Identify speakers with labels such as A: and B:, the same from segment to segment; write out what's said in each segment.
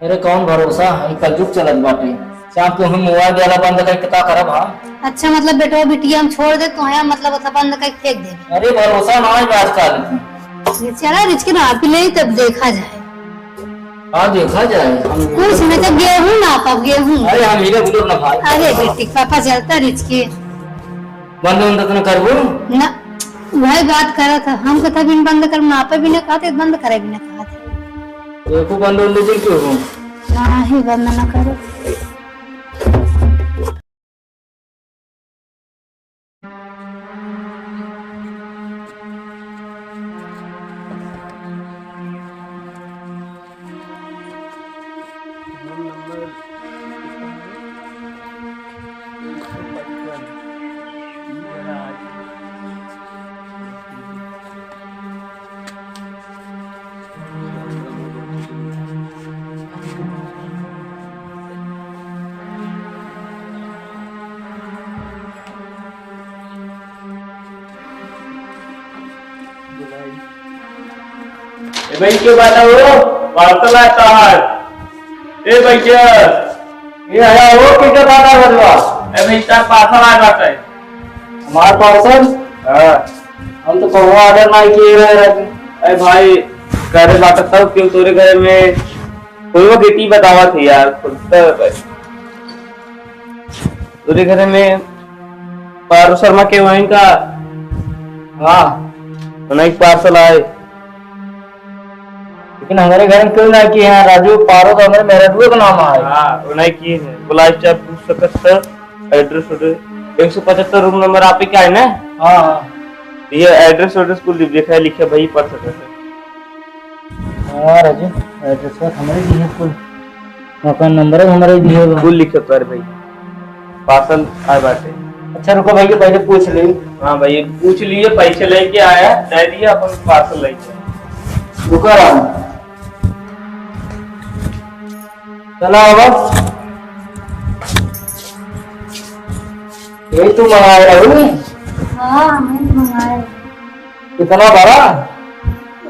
A: अरे कौन भरोसा है कलयुग चलत बाटे। शाम को हम मोबाइल वाला बंद करके का करब। हाँ
B: अच्छा मतलब बेटो बिटिया हम छोड़ दे तो है मतलब मतलब बंद करके फेंक दे।
A: अरे भरोसा ना है आजकल।
B: चला रिच के नाप ले तब देखा जाए।
A: हाँ देखा जाए।
B: कुछ नहीं तो गेहूं नापा गेहूं।
A: अरे हम हीरे बुजुर्ग ना भाई।
B: अरे बेटी पापा चलता रिच के
A: बंद बंद तो न करबो
B: ना। वही बात करा था हम कथा बिन बंद कर नापे भी ना कहते बंद करे भी ना कहते।
A: देखो बंद बंद जी क्यों हो
B: ना ही बंद ना करो।
C: भाई क्यों बात है वो वार्ता आता है। ए भैया
A: ये आया हो किधर बात है बलवा।
C: ए भाई तार पार्सल आ जाता है।
A: हमारा पार्सल
C: हां
A: हम तो कहो ऑर्डर ना किए रहे।
C: ए भाई करे बात तब क्यों तोरे घर में कोई वो गिट्टी बतावा थी यार खुद तो तोरे घर में पारो शर्मा के वहीं का।
A: हाँ
C: उन्हें एक पार्सल आए
A: लेकिन हमारे घर में क्यों ना किए हैं। राजू पारो तो हमारे मेहरदुआ का नाम है।
C: हाँ उन्हें की है गुलाब चाय पूछ सकते एड्रेस 175 रूम नंबर आप ही क्या है ना।
A: हाँ हाँ
C: ये एड्रेस को लिखा है लिखे भाई पढ़ सकते।
A: हाँ राजू एड्रेस हमारे दिए फुल मकान नंबर हमारे दिए
C: फुल लिखे कर भाई पार्सल आ बाटे।
A: अच्छा रुको भाई पहले पूछ ले।
C: हाँ भाई पूछ लिए पैसे लेके आया दे दिया अपन पार्सल लेके
A: रुका रहा चला होगा। यही तू मंगाए रही।
B: हाँ मैं मंगाए।
A: कितना बड़ा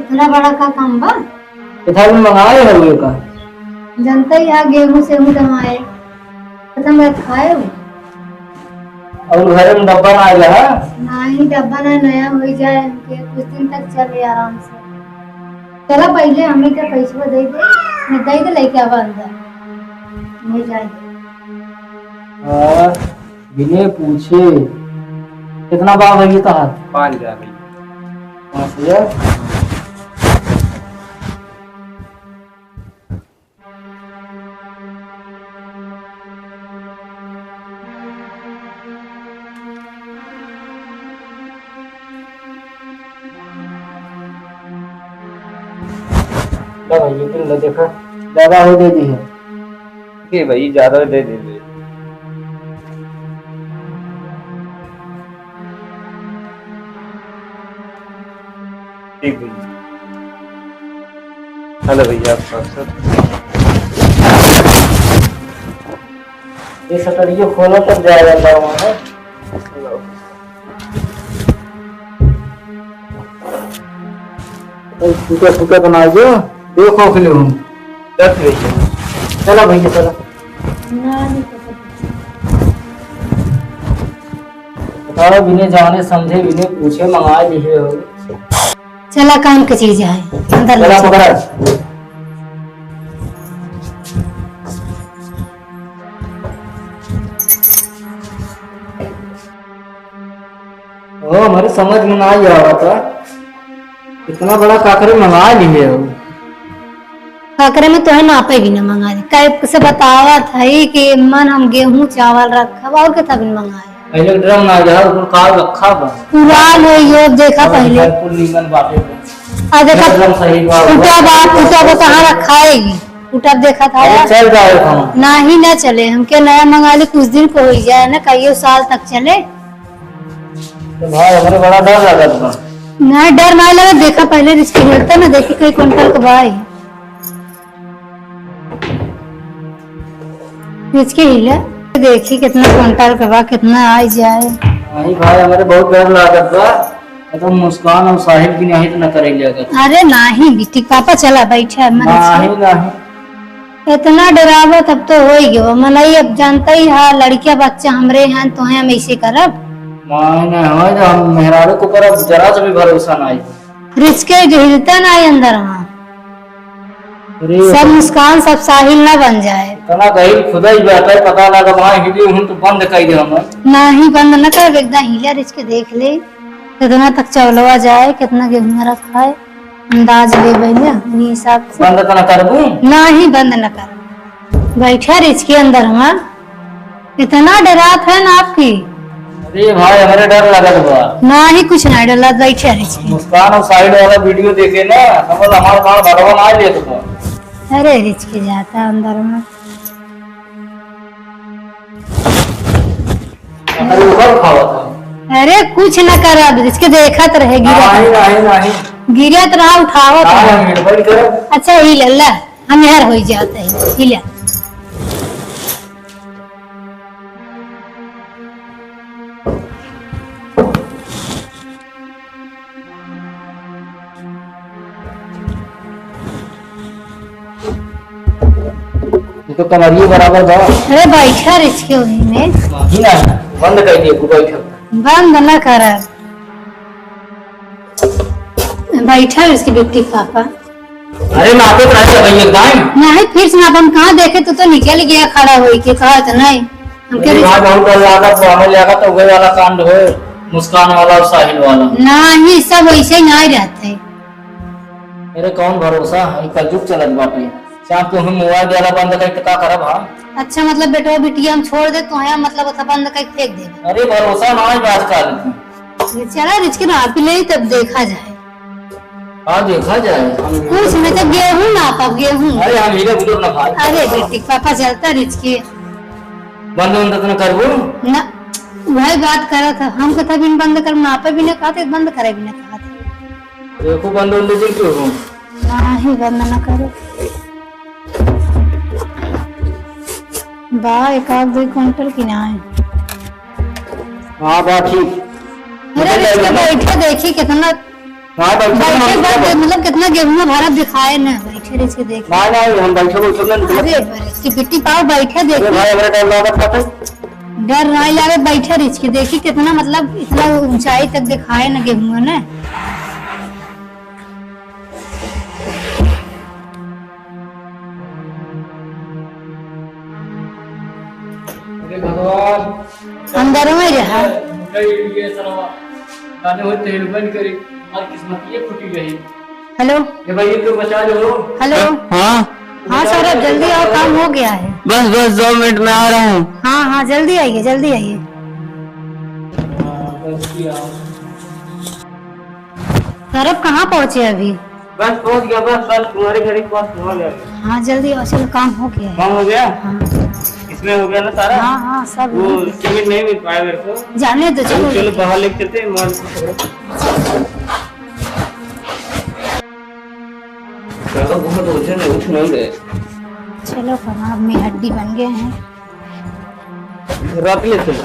B: इतना बड़ा का काम बा।
A: कितना भी मंगाए है ये का
B: जनता ही आ गेहूं से हूँ दमाए खत्म मैं खाए हूँ।
A: और घर में डब्बा ना आएगा है।
B: ना ही डब्बा ना नया हो जाए हमके कुछ दिन तक चले आराम से। चला पहले हमें क्या पैसा दे दे लेके आवा अंदर नहीं जाए।
A: हाँ बिने पूछे कितना बार भैया था
C: 5,000 भाई
A: 5,000। भैया किन देखा ज्यादा हो दे दी है।
C: ठीक भाई ज्यादा दे दे ठीक भैया। हेलो भैया पार्सल
A: ये शटर खोला तब जाएगा वहाँ है। फूका फूका बना दो दो खोखले हूँ
C: 10 भैया।
A: चलो भैया चलो। बताओ बिने जाने समझे बिने पूछे मंगा लिए हो।
B: चला काम की चीज है अंदर ले
A: चला
B: चल।
A: पकड़ा ओ हमारे समझ में ना ही आ रहा था इतना बड़ा काकरे मंगा लिए हो।
B: काकरे में तो है नापे भी ना मंगा दे कई से बतावा था ही कि मन हम गेहूं चावल रखा और के तब मंगाए।
A: पहले ड्रम ना जा ऊपर कार रखा बा
B: पुरान हो यो देखा पहले
A: फुल नीमन बाटे
B: आ देखा
A: एकदम सही बात
B: टूटा वो कहाँ रखा है टूटा देखा था
A: अरे चल जाए हम
B: ना ही ना चले हमके नया मंगा ले कुछ दिन को हो जाए ना कई साल तक चले।
A: तो भाई हमारे बड़ा डर लगा था।
B: ना डर ना लगा देखा पहले रिश्ते मिलता ना देखी कई क्विंटल का भाई रिचके हिले देखी कितना क्विंटल का बा कितना आ जाए।
A: नहीं भाई हमारे बहुत डर लागत बा तो मुस्कान और साहिल की नहीं तो न करेंगे अगर
B: अरे नहीं बिटी पापा चला बैठा मन
A: नहीं नहीं
B: इतना डरावा तब तो हो ही गयो मलाई। अब जानता ही है लड़कियां बच्चा हमरे हैं तो हम ऐसे करब।
A: माने हमारे तो हम मेहरारू के ऊपर अब जरा सा भी भरोसा नहीं।
B: रिस्क हिलता ना है अंदर वहाँ।
A: अरे
B: सब मुस्कान सब साहिल ना बन जाए।
A: इतना गही खुदा ही बैठा है, पता लगा वहाँ हिली हूँ तो बंद कर दे हम।
B: ना ही बंद न कर एकदम हिला रिस्क देख ले कितना तक चौलवा जाए कितना गेहूं रखा है अंदाज ले बैठे उन्हीं हिसाब से।
A: बंद तो न करबू।
B: ना ही बंद न कर बैठा रिस्क के अंदर हम इतना डरात है ना आपकी।
A: अरे भाई हमारे डर लगा हुआ।
B: ना ही कुछ नहीं डला बैठा रिस्क।
A: मुस्कान और साइड वाला वीडियो देखे ना समझ हमारे गाँव भगवान आ लिया तो।
B: अरे रिस्क जाता अंदर में।
A: अरे ऊपर खावा था।
B: अरे कुछ न कर अब रिस्क देखत रहे
A: नहीं नहीं नहीं
B: गिरत रहा उठावत
A: नहीं
B: रहा।
A: हम गड़बड़ करो।
B: अच्छा ही लल्ला हम यार हो जाते हैं हिला।
A: ये तो कमरिए बराबर था।
B: अरे बैठा रिस्क वही में
A: नहीं ना बंद कर दिए बैठो।
B: बंद न कर बैठा इसकी बेटी पापा।
A: अरे नापे तो नहीं भाई एकदम।
B: नहीं फिर से आप हम कहाँ देखे तो निकल गया खड़ा हो के कहा था नहीं हम कह
A: अरे भाई बहुत डर लगा पुराने लगा तो वही वाला कांड हो मुस्कान वाला और साहिल वाला।
B: नहीं सब वैसे ही नहीं रहते।
A: मेरे कौन भरोसा है कलयुग चलत बाटे। शाम को हम मोबाइल वाला बंद करके का करब हम।
B: अच्छा मतलब बेटो बिटिया हम छोड़ दे तो है मतलब उठा बंद करके फेंक दे।
A: अरे भरोसा ना है बात कर।
B: चला रिस्क आप ले तब देखा जाए।
A: हाँ देखा जाए।
B: कुछ नहीं तो गेहूँ ना पाप गेहूँ।
A: अरे हम हीरे बुजुर्ग ना भाई।
B: अरे बेटी पापा चलता रिस्क
A: बंद बंद तो न करबू
B: ना वही बात करा था हम कथा भी बंद कर नापे भी नहीं कहा था बंद करे भी नहीं कहा था।
A: देखो बंद बंद दिन क्यों हूँ।
B: नहीं बंद न करो बा एक आध 2 क्विंटल की ना है।
A: हाँ बात ठीक।
B: अरे इसके बैठे देखी कितना
A: हाँ
B: बैठे मतलब कितना गेहूं भरा दिखाए ना बैठे इसके देखे।
A: नहीं नहीं हम बैठे बोलते नहीं।
B: अरे इसकी बिट्टी पाव बैठे देखी
A: भाई हमारे डर लगा पता।
B: डर नहीं लगे बैठे इसकी देखी कितना मतलब इतना ऊंचाई तक दिखाए ना गेहूं ना।
A: भगवान
B: अंदर में रहा
A: ये सलवा गाने होते हैं बंद करी और किस्मत ये फूटी गई।
B: हेलो
A: ये भाई तो बचा लो।
B: हेलो
C: हाँ
B: हाँ सौरभ जल्दी आओ काम हो गया है।
C: बस बस 2 मिनट में आ रहा हूँ।
B: हाँ हाँ जल्दी आइए जल्दी आइए। सौरभ कहाँ पहुँचे अभी।
C: बस पहुँच गया बस बस तुम्हारे घर के पास पहुँच गया।
B: हाँ जल्दी आओ चलो काम हो गया है।
C: काम हो गया
B: हाँ
C: इसमें हो गया ना सारा।
B: हाँ हाँ सब
C: वो
B: हो गया।
C: सीमेंट नहीं मिल पाया मेरे को।
B: जाने दो चलो
C: चलो बाहर लेके चलते हैं मॉल को। चलो बहुत वजन है उठ नहीं रहे।
B: चलो कबाब में हड्डी बन गए हैं।
C: रख ले चलो।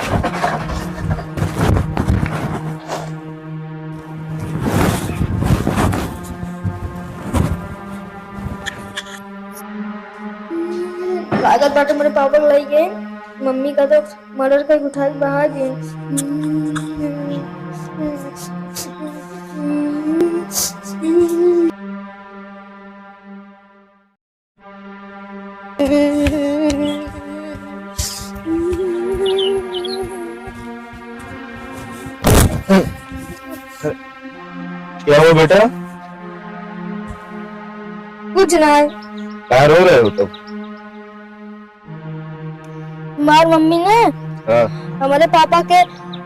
D: लागत बाटे मेरे पापा लाई गए मम्मी का तो मर्डर का उठा के बाहर गए।
E: क्या हुआ बेटा?
D: कुछ ना है।
E: क्या रो रहे हो तुम?
D: मार मम्मी ने
E: हाँ,
D: हमारे पापा के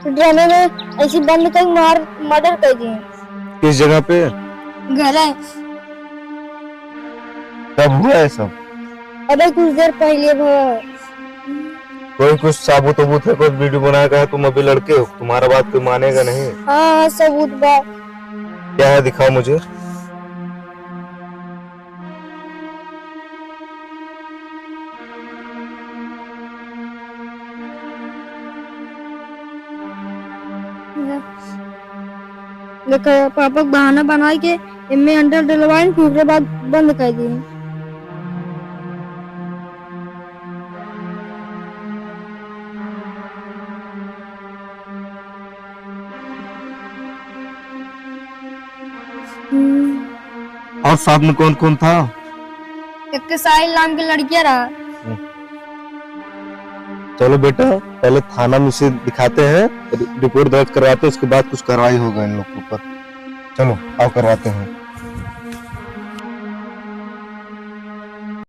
D: ड्रामे में ऐसी बंद कर मार मर्डर कर दिए।
E: किस जगह पे?
D: घर है
E: कब हुआ है सब?
D: अबे कुछ देर पहले हुआ।
E: कोई कुछ साबुत वबूत है? कोई वीडियो बनाएगा है? तुम अभी लड़के हो, तुम्हारा बात कोई मानेगा नहीं।
D: हाँ सबूत बा।
E: क्या है दिखाओ मुझे।
D: देखो पापा बहाना बना के इनमें अंडर डलवाए फिर उसके बाद बंद कर दिए।
E: और साथ में कौन कौन था?
D: एक के साहिल नाम की लड़कियां रहा।
E: चलो बेटा पहले थाना में से दिखाते हैं, रिपोर्ट दर्ज करवाते हैं, उसके बाद कुछ कार्रवाई होगा इन लोग के ऊपर। चलो आओ करवाते हैं।